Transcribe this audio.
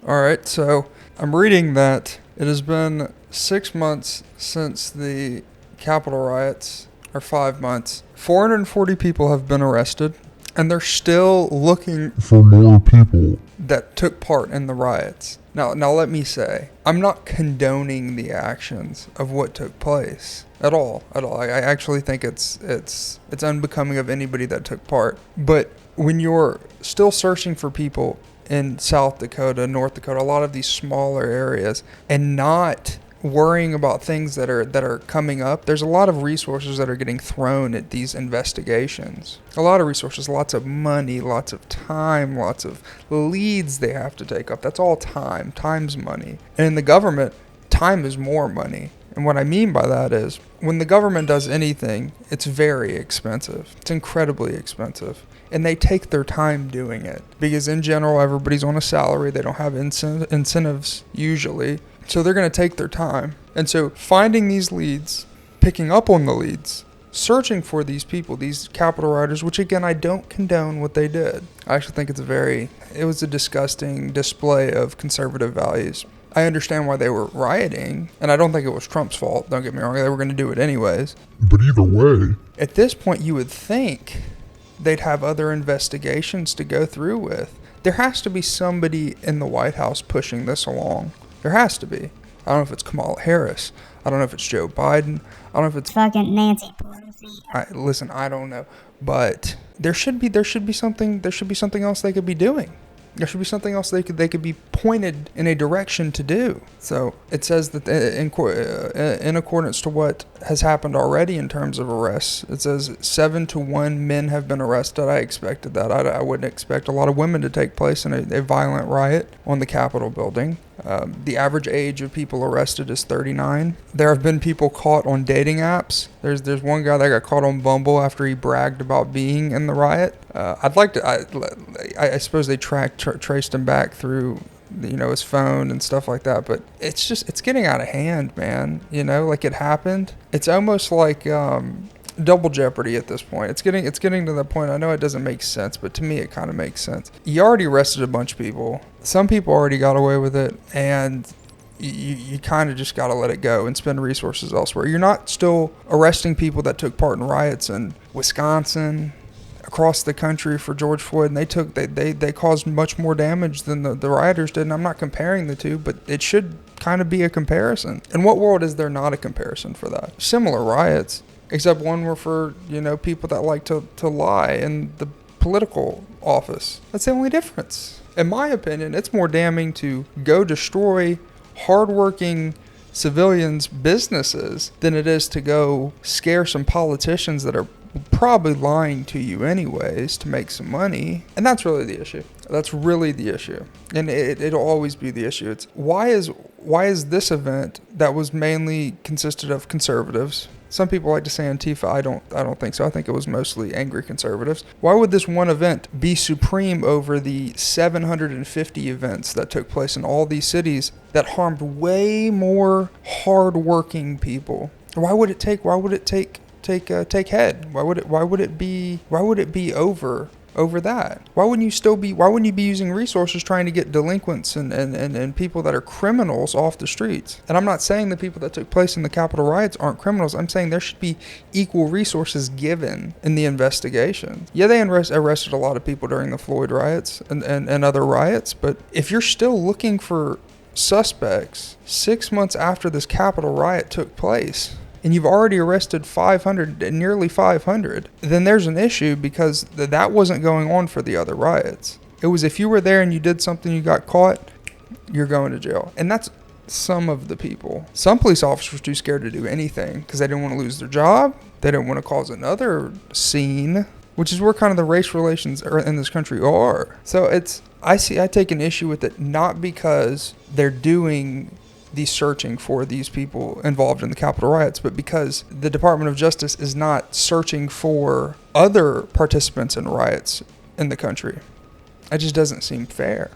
All right, so I'm reading that it has been 6 months since the Capitol riots, or 5 months. 440 people have been arrested, and they're still looking for more people that took part in the riots. Now let me say, I'm not condoning the actions of what took place at all. I actually think it's unbecoming of anybody that took part. But when you're still searching for people in South Dakota, North Dakota, a lot of these smaller areas, and not worrying about things that are coming up, there's a lot of resources that are getting thrown at these investigations. A lot of resources, lots of money, lots of time, lots of leads they have to take up. That's all time. Time's money. And in the government, time is more money. And what I mean by that is, when the government does anything, it's very expensive. It's incredibly expensive. And they take their time doing it. Because in general, everybody's on a salary. They don't have incentives usually. So they're going to take their time. And so finding these leads, picking up on the leads, searching for these people, these Capitol rioters, which again, I don't condone what they did. I actually think it was a disgusting display of conservative values. I understand why they were rioting, and I don't think it was Trump's fault. Don't get me wrong, they were going to do it anyways. But either way, at this point, you would think they'd have other investigations to go through with. There has to be somebody in the White House pushing this along. There has to be. I don't know if it's Kamala Harris. I don't know if it's Joe Biden. I don't know if it's fucking Nancy Pelosi. Listen, I don't know. But there should be something else they could be doing. There should be something else they could be pointed in a direction to do. So it says that in accordance to what has happened already in terms of arrests, it says 7-1 men have been arrested. I expected that. I wouldn't expect a lot of women to take place in a violent riot on the Capitol building. The average age of people arrested is 39. There have been people caught on dating apps. There's one guy that got caught on Bumble after he bragged about being in the riot. I suppose they traced him back through, his phone and stuff like that. But it's getting out of hand, man. Like it happened. It's almost like double jeopardy at this point. It's getting to the point. I know it doesn't make sense, but to me it kind of makes sense. You already arrested a bunch of people. Some people already got away with it, and you kind of just got to let it go and spend resources elsewhere. You're not still arresting people that took part in riots in Wisconsin, across the country for George Floyd, and they caused much more damage than the rioters did. And I'm not comparing the two, but it should kind of be a comparison. In what world is there not a comparison for that? Similar riots, except one were for, people that like to lie in the political office. That's the only difference. In my opinion, it's more damning to go destroy hardworking civilians' businesses than it is to go scare some politicians that are probably lying to you anyways to make some money. And that's really the issue. That's really the issue. And it'll always be the issue. It's why is this event that was mainly consisted of conservatives? Some people like to say Antifa. I don't think so. I think it was mostly angry conservatives. Why would this one event be supreme over the 750 events that took place in all these cities that harmed way more hardworking people? Why would it take head? Why would it be over that? Why wouldn't you be using resources trying to get delinquents and people that are criminals off the streets? And I'm not saying the people that took place in the Capitol riots aren't criminals. I'm saying there should be equal resources given in the investigation. Yeah, they arrested a lot of people during the Floyd riots and other riots, but if you're still looking for suspects 6 months after this Capitol riot took place, and you've already arrested nearly 500, then there's an issue, because that wasn't going on for the other riots. It was if you were there and you did something, you got caught, you're going to jail. And that's some of the people. Some police officers were too scared to do anything because they didn't want to lose their job. They didn't want to cause another scene, which is where kind of the race relations in this country are. So I take an issue with it, not because they're doing the searching for these people involved in the Capitol riots, but because the Department of Justice is not searching for other participants in riots in the country. It just doesn't seem fair.